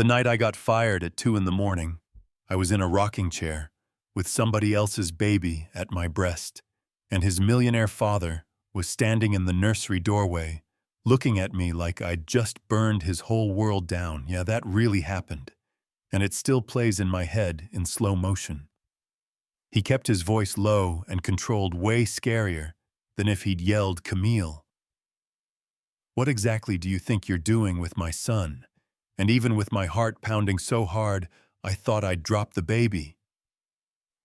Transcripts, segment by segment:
The night I got fired at 2 in the morning, I was in a rocking chair with somebody else's baby at my breast, and his millionaire father was standing in the nursery doorway, looking at me like I'd just burned his whole world down. Yeah, that really happened, and it still plays in my head in slow motion. He kept his voice low and controlled, way scarier than if he'd yelled, "Camille, what exactly do you think you're doing with my son?" And even with my heart pounding so hard, I thought I'd drop the baby.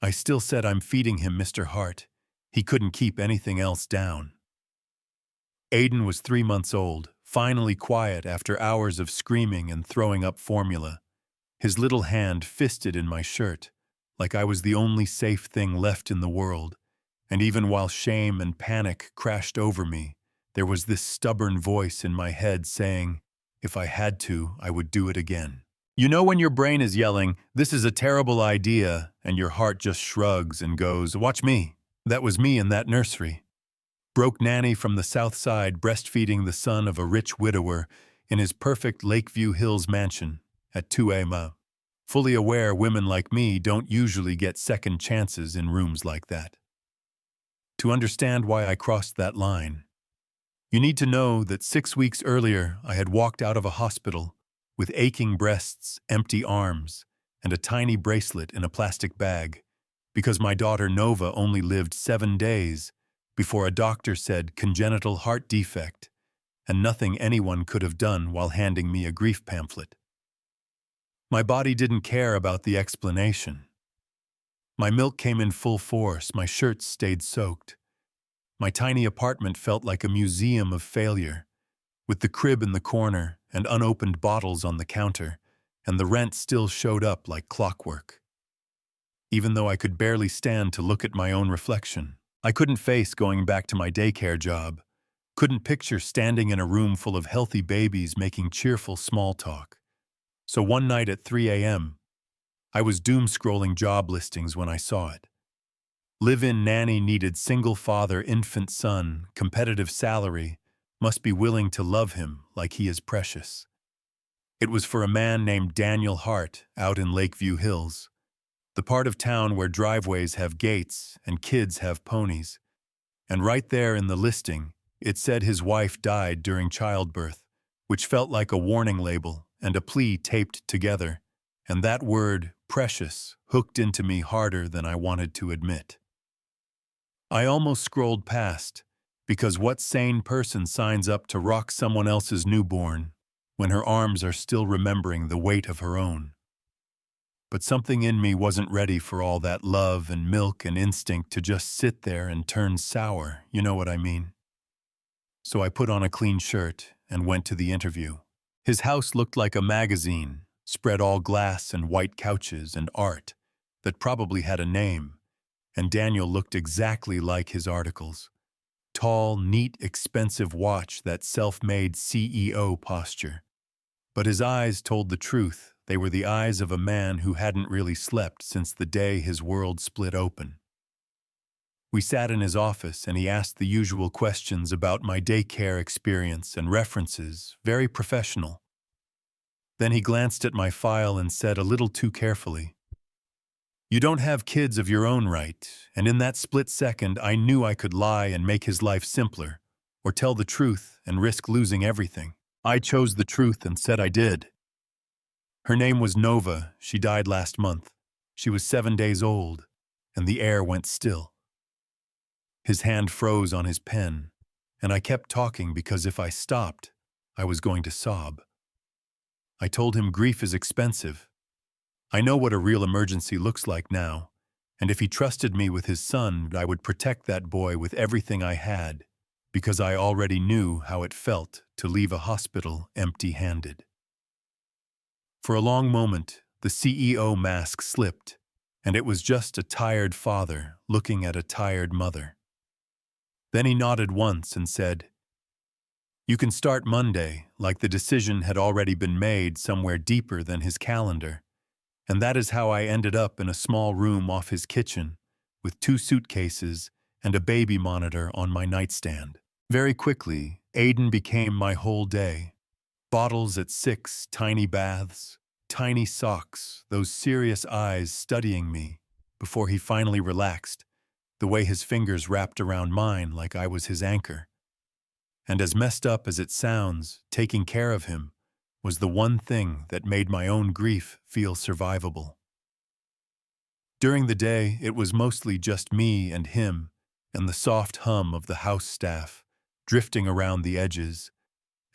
I still said, "I'm feeding him, Mr. Hart." He couldn't keep anything else down. Aiden was 3 months old, finally quiet after hours of screaming and throwing up formula. His little hand fisted in my shirt, like I was the only safe thing left in the world. And even while shame and panic crashed over me, there was this stubborn voice in my head saying, if I had to, I would do it again. You know when your brain is yelling, "This is a terrible idea," and your heart just shrugs and goes, "Watch me." That was me in that nursery. Broke Nanny from the South Side, breastfeeding the son of a rich widower in his perfect Lakeview Hills mansion at 2 a.m. Fully aware women like me don't usually get second chances in rooms like that. To understand why I crossed that line, you need to know that 6 weeks earlier I had walked out of a hospital with aching breasts, empty arms, and a tiny bracelet in a plastic bag because my daughter Nova only lived 7 days before a doctor said congenital heart defect and nothing anyone could have done while handing me a grief pamphlet. My body didn't care about the explanation. My milk came in full force, my shirts stayed soaked. My tiny apartment felt like a museum of failure, with the crib in the corner and unopened bottles on the counter, and the rent still showed up like clockwork. Even though I could barely stand to look at my own reflection, I couldn't face going back to my daycare job, couldn't picture standing in a room full of healthy babies making cheerful small talk. So one night at 3 a.m., I was doom-scrolling job listings when I saw it. Live-in nanny needed single father, infant son, competitive salary, must be willing to love him like he is precious. It was for a man named Daniel Hart out in Lakeview Hills, the part of town where driveways have gates and kids have ponies. And right there in the listing, it said his wife died during childbirth, which felt like a warning label and a plea taped together. And that word, precious, hooked into me harder than I wanted to admit. I almost scrolled past, because what sane person signs up to rock someone else's newborn when her arms are still remembering the weight of her own? But something in me wasn't ready for all that love and milk and instinct to just sit there and turn sour, you know what I mean? So I put on a clean shirt and went to the interview. His house looked like a magazine, spread all glass and white couches and art that probably had a name, and Daniel looked exactly like his articles. Tall, neat, expensive watch, that self-made CEO posture. But his eyes told the truth. They were the eyes of a man who hadn't really slept since the day his world split open. We sat in his office and he asked the usual questions about my daycare experience and references, very professional. Then he glanced at my file and said a little too carefully, "You don't have kids of your own, right?" And in that split second, I knew I could lie and make his life simpler, or tell the truth and risk losing everything. I chose the truth and said I did. Her name was Nova. She died last month. She was 7 days old, and the air went still. His hand froze on his pen, and I kept talking because if I stopped, I was going to sob. I told him grief is expensive. I know what a real emergency looks like now, and if he trusted me with his son, I would protect that boy with everything I had, because I already knew how it felt to leave a hospital empty-handed. For a long moment, the CEO mask slipped, and it was just a tired father looking at a tired mother. Then he nodded once and said, "You can start Monday," like the decision had already been made somewhere deeper than his calendar. And that is how I ended up in a small room off his kitchen, with 2 suitcases and a baby monitor on my nightstand. Very quickly, Aiden became my whole day. Bottles at 6, tiny baths, tiny socks, those serious eyes studying me, before he finally relaxed, the way his fingers wrapped around mine like I was his anchor. And as messed up as it sounds, taking care of him was the one thing that made my own grief feel survivable. During the day, it was mostly just me and him and the soft hum of the house staff drifting around the edges,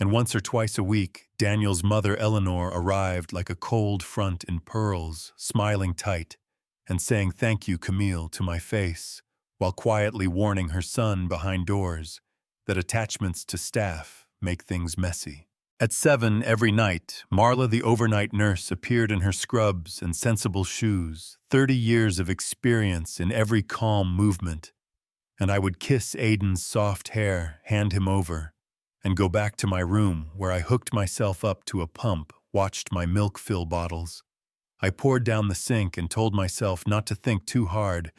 and once or twice a week, Daniel's mother Eleanor arrived like a cold front in pearls, smiling tight, and saying "Thank you, Camille," to my face, while quietly warning her son behind doors that attachments to staff make things messy. At 7 every night, Marla the overnight nurse appeared in her scrubs and sensible shoes, 30 years of experience in every calm movement, and I would kiss Aiden's soft hair, hand him over, and go back to my room where I hooked myself up to a pump, watched my milk fill bottles. I poured down the sink and told myself not to think too hard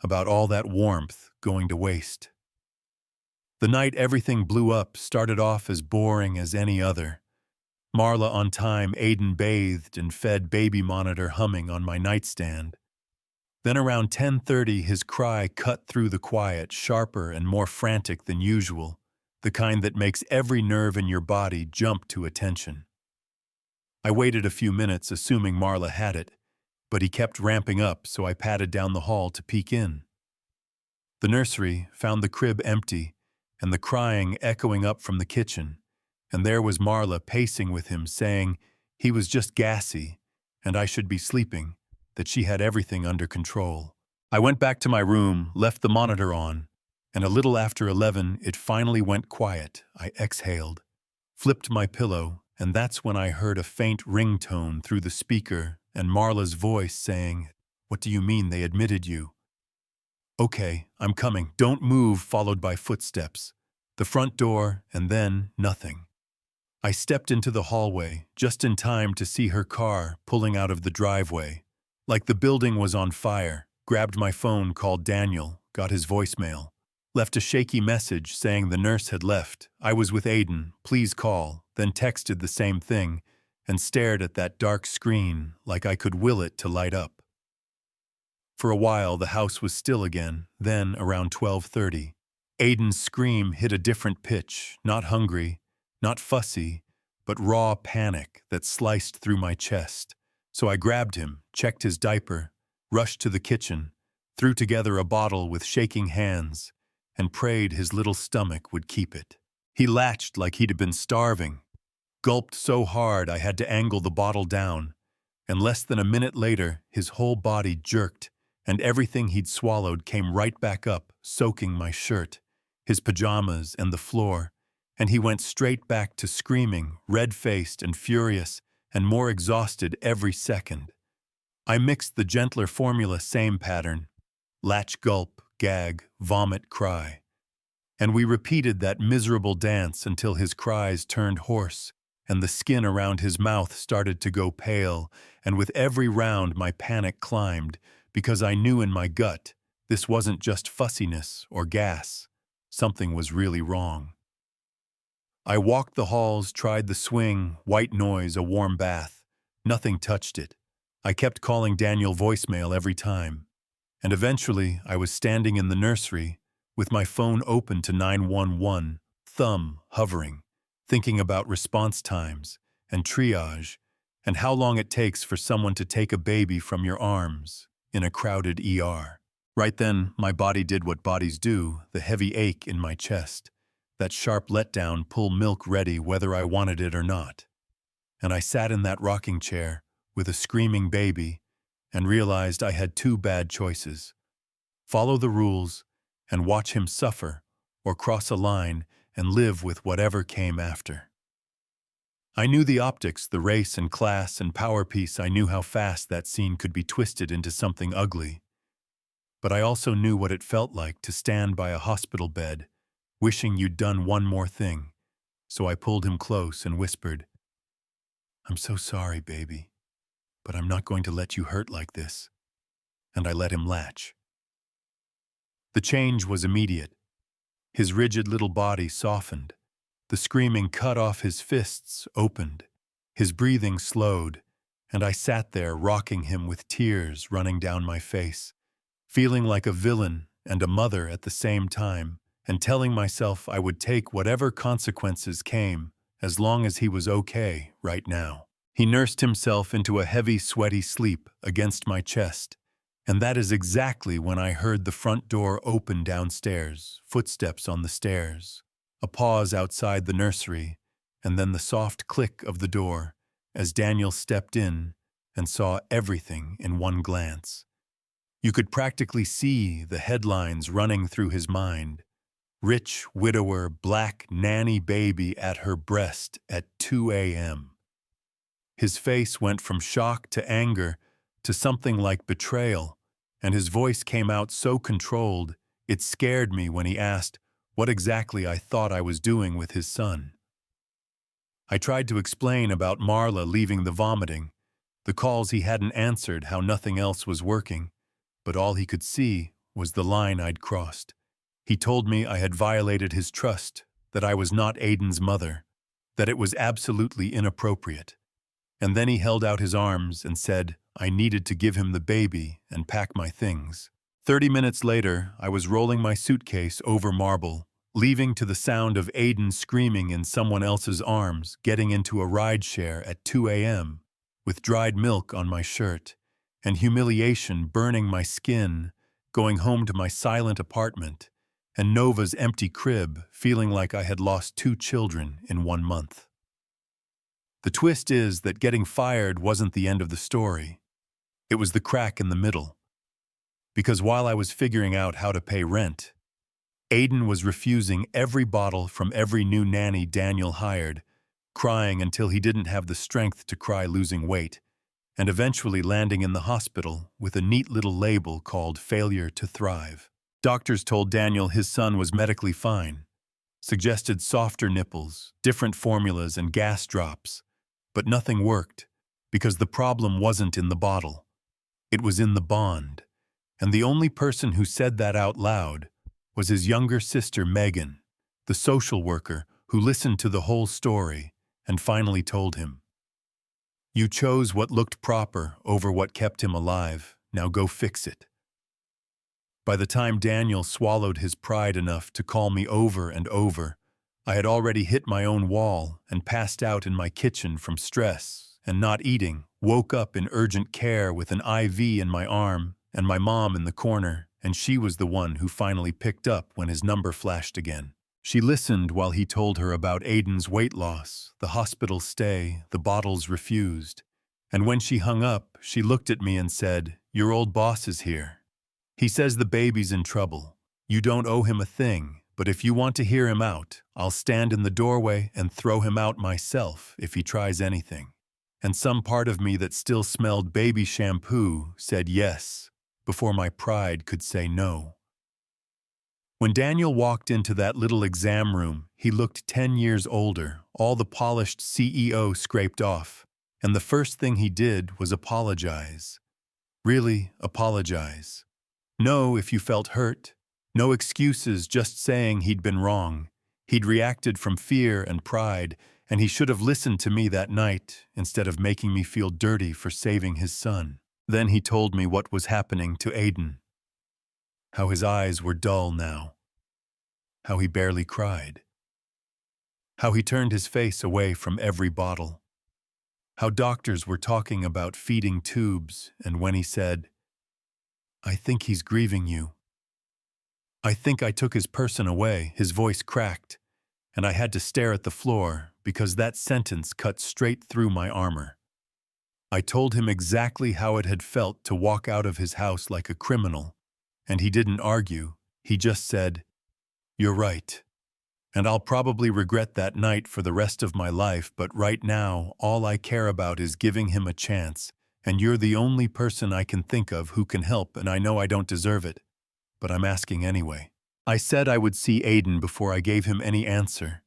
about all that warmth going to waste. The night everything blew up started off as boring as any other. Marla on time, Aiden bathed and fed baby monitor humming on my nightstand. Then around 10:30 his cry cut through the quiet, sharper and more frantic than usual, the kind that makes every nerve in your body jump to attention. I waited a few minutes assuming Marla had it, but he kept ramping up, so I padded down the hall to peek in. The nursery found the crib empty and the crying echoing up from the kitchen, and there was Marla pacing with him saying he was just gassy and I should be sleeping, that she had everything under control. I went back to my room, left the monitor on, and a little after 11 it finally went quiet. I exhaled, flipped my pillow, and that's when I heard a faint ringtone through the speaker and Marla's voice saying, "What do you mean they admitted you?" "Okay, I'm coming, don't move," followed by footsteps, the front door, and then nothing. I stepped into the hallway, just in time to see her car pulling out of the driveway. Like the building was on fire, grabbed my phone, called Daniel, got his voicemail, left a shaky message saying the nurse had left, I was with Aiden, please call, then texted the same thing, and stared at that dark screen like I could will it to light up. For a while the house was still again, then around 12:30. Aiden's scream hit a different pitch, not hungry, not fussy, but raw panic that sliced through my chest. So I grabbed him, checked his diaper, rushed to the kitchen, threw together a bottle with shaking hands, and prayed his little stomach would keep it. He latched like he'd been starving, gulped so hard I had to angle the bottle down, and less than a minute later his whole body jerked, and everything he'd swallowed came right back up, soaking my shirt, his pajamas, and the floor, and he went straight back to screaming, red-faced and furious, and more exhausted every second. I mixed the gentler formula, same pattern, latch, gulp, gag, vomit, cry. And we repeated that miserable dance until his cries turned hoarse, and the skin around his mouth started to go pale, and with every round my panic climbed, because I knew in my gut this wasn't just fussiness or gas. Something was really wrong. I walked the halls, tried the swing, white noise, a warm bath. Nothing touched it. I kept calling Daniel voicemail every time. And eventually, I was standing in the nursery with my phone open to 911, thumb hovering, thinking about response times and triage and how long it takes for someone to take a baby from your arms in a crowded ER. Right then, my body did what bodies do, the heavy ache in my chest. That sharp letdown, pull milk ready whether I wanted it or not. And I sat in that rocking chair with a screaming baby and realized I had two bad choices: follow the rules and watch him suffer, or cross a line and live with whatever came after. I knew the optics, the race and class and power piece. I knew how fast that scene could be twisted into something ugly. But I also knew what it felt like to stand by a hospital bed, wishing you'd done one more thing. So I pulled him close and whispered, "I'm so sorry, baby, but I'm not going to let you hurt like this." And I let him latch. The change was immediate. His rigid little body softened. The screaming cut off, his fists opened. His breathing slowed, and I sat there rocking him with tears running down my face, feeling like a villain and a mother at the same time, and telling myself I would take whatever consequences came as long as he was okay right now. He nursed himself into a heavy, sweaty sleep against my chest, and that is exactly when I heard the front door open downstairs, footsteps on the stairs, a pause outside the nursery, and then the soft click of the door as Daniel stepped in and saw everything in one glance. You could practically see the headlines running through his mind. Rich widower, black nanny baby at her breast at 2 a.m. His face went from shock to anger to something like betrayal, and his voice came out so controlled, it scared me when he asked what exactly I thought I was doing with his son. I tried to explain about Marla leaving the vomiting, the calls he hadn't answered, how nothing else was working, but all he could see was the line I'd crossed. He told me I had violated his trust, that I was not Aiden's mother, that it was absolutely inappropriate. And then he held out his arms and said I needed to give him the baby and pack my things. 30 minutes later, I was rolling my suitcase over marble, leaving to the sound of Aiden screaming in someone else's arms, getting into a rideshare at 2 a.m., with dried milk on my shirt, and humiliation burning my skin, going home to my silent apartment, and Nova's empty crib, feeling like I had lost 2 children in 1 month. The twist is that getting fired wasn't the end of the story. It was the crack in the middle. Because while I was figuring out how to pay rent, Aiden was refusing every bottle from every new nanny Daniel hired, crying until he didn't have the strength to cry losing weight, and eventually landing in the hospital with a neat little label called failure to thrive. Doctors told Daniel his son was medically fine, suggested softer nipples, different formulas, and gas drops, but nothing worked because the problem wasn't in the bottle. It was in the bond, and the only person who said that out loud was his younger sister Megan, the social worker who listened to the whole story and finally told him, "You chose what looked proper over what kept him alive. Now go fix it." By the time Daniel swallowed his pride enough to call me over and over, I had already hit my own wall and passed out in my kitchen from stress and not eating, woke up in urgent care with an IV in my arm and my mom in the corner, and she was the one who finally picked up when his number flashed again. She listened while he told her about Aiden's weight loss, the hospital stay, the bottles refused, and when she hung up, she looked at me and said, "Your old boss is here. He says the baby's in trouble. You don't owe him a thing, but if you want to hear him out, I'll stand in the doorway and throw him out myself if he tries anything." And some part of me that still smelled baby shampoo said yes, before my pride could say no. When Daniel walked into that little exam room, he looked 10 years older, all the polished CEO scraped off, and the first thing he did was apologize. Really apologize. No, if you felt hurt. No excuses, just saying he'd been wrong. He'd reacted from fear and pride, and he should have listened to me that night instead of making me feel dirty for saving his son. Then he told me what was happening to Aiden. How his eyes were dull now. How he barely cried. How he turned his face away from every bottle. How doctors were talking about feeding tubes, and when he said, "I think he's grieving you." I think I took his person away, his voice cracked, and I had to stare at the floor because that sentence cut straight through my armor. I told him exactly how it had felt to walk out of his house like a criminal, and he didn't argue, he just said, "You're right. And I'll probably regret that night for the rest of my life, but right now, all I care about is giving him a chance, and you're the only person I can think of who can help, and I know I don't deserve it, but I'm asking anyway." I said I would see Aiden before I gave him any answer,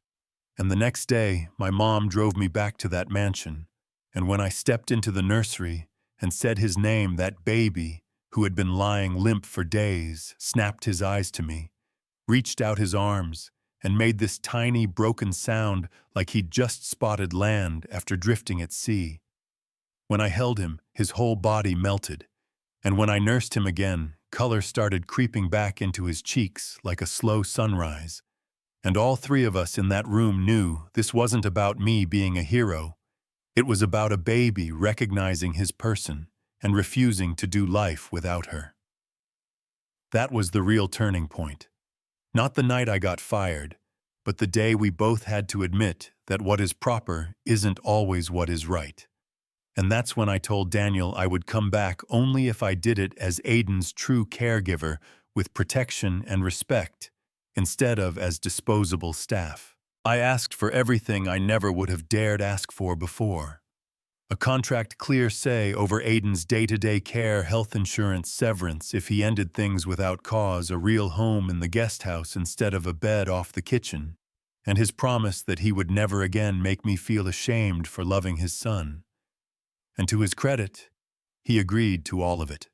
and the next day, my mom drove me back to that mansion, and when I stepped into the nursery and said his name, that baby, who had been lying limp for days, snapped his eyes to me, reached out his arms, and made this tiny, broken sound like he'd just spotted land after drifting at sea. When I held him, his whole body melted, and when I nursed him again, color started creeping back into his cheeks like a slow sunrise. And all three of us in that room knew this wasn't about me being a hero. It was about a baby recognizing his person and refusing to do life without her. That was the real turning point. Not the night I got fired, but the day we both had to admit that what is proper isn't always what is right. And that's when I told Daniel I would come back only if I did it as Aiden's true caregiver with protection and respect, instead of as disposable staff. I asked for everything I never would have dared ask for before. A contract clear say over Aiden's day-to-day care, health insurance, severance if he ended things without cause, a real home in the guest house instead of a bed off the kitchen, and his promise that he would never again make me feel ashamed for loving his son. And to his credit, he agreed to all of it.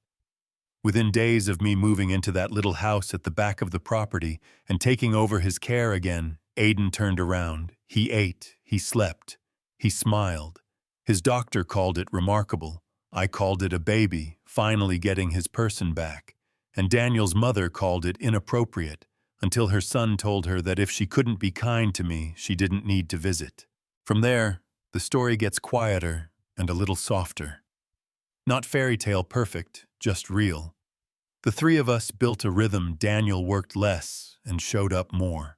Within days of me moving into that little house at the back of the property and taking over his care again, Aiden turned around. He ate, he slept, he smiled. His doctor called it remarkable. I called it a baby, finally getting his person back. And Daniel's mother called it inappropriate, until her son told her that if she couldn't be kind to me, she didn't need to visit. From there, the story gets quieter and a little softer. Not fairy tale perfect, just real. The three of us built a rhythm. Daniel worked less and showed up more.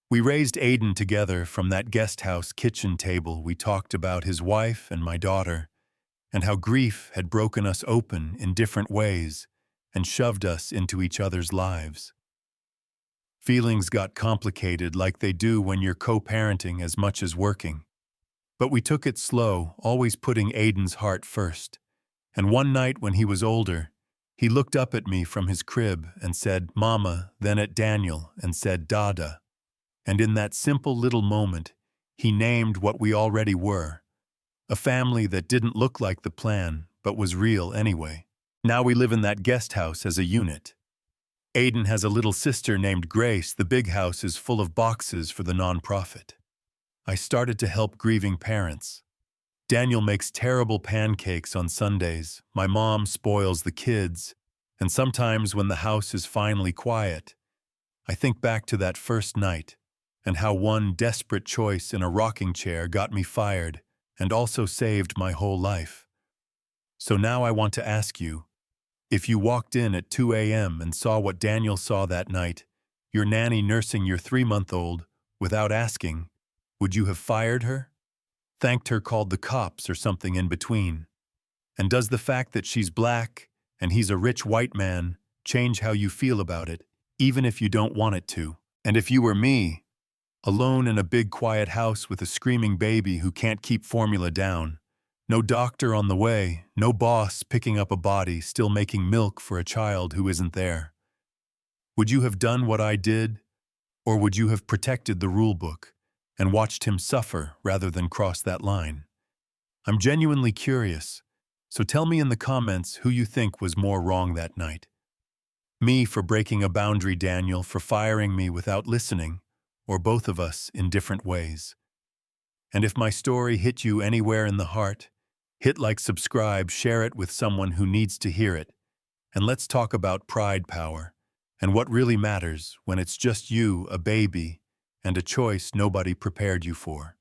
We raised Aiden together from that guest house kitchen table. We talked about his wife and my daughter, and how grief had broken us open in different ways and shoved us into each other's lives. Feelings got complicated like they do when you're co-parenting as much as working. But we took it slow, always putting Aiden's heart first. And one night when he was older, he looked up at me from his crib and said, "Mama," then at Daniel and said, "Dada." And in that simple little moment, he named what we already were. A family that didn't look like the plan, but was real anyway. Now we live in that guest house as a unit. Aiden has a little sister named Grace. The big house is full of boxes for the nonprofit. I started to help grieving parents. Daniel makes terrible pancakes on Sundays. My mom spoils the kids. And sometimes when the house is finally quiet, I think back to that first night and how one desperate choice in a rocking chair got me fired and also saved my whole life. So now I want to ask you, if you walked in at 2 a.m. and saw what Daniel saw that night, your nanny nursing your 3-month-old, without asking, would you have fired her? Thanked her, called the cops, or something in between? And does the fact that she's black and he's a rich white man change how you feel about it, even if you don't want it to? And if you were me, alone in a big quiet house with a screaming baby who can't keep formula down, no doctor on the way, no boss picking up a body, still making milk for a child who isn't there, would you have done what I did, or would you have protected the rule book and watched him suffer rather than cross that line? I'm genuinely curious, so tell me in the comments who you think was more wrong that night. Me for breaking a boundary, Daniel for firing me without listening, or both of us in different ways. And if my story hit you anywhere in the heart, hit like, subscribe, share it with someone who needs to hear it, and let's talk about pride power and what really matters when it's just you, a baby, and a choice nobody prepared you for.